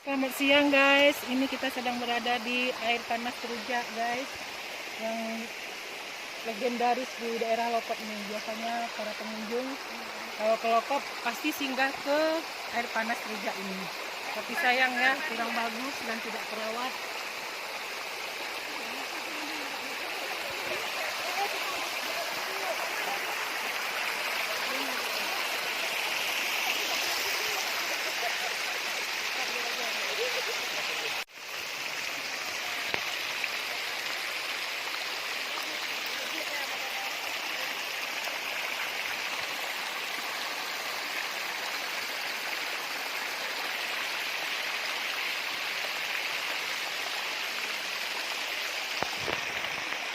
Selamat siang guys, ini kita sedang berada di air panas Rujak guys, yang legendaris di daerah Lokop ini. Biasanya para pengunjung kalau ke Lokop pasti singgah ke air panas Rujak ini. Tapi sayangnya kurang bagus dan tidak terawat.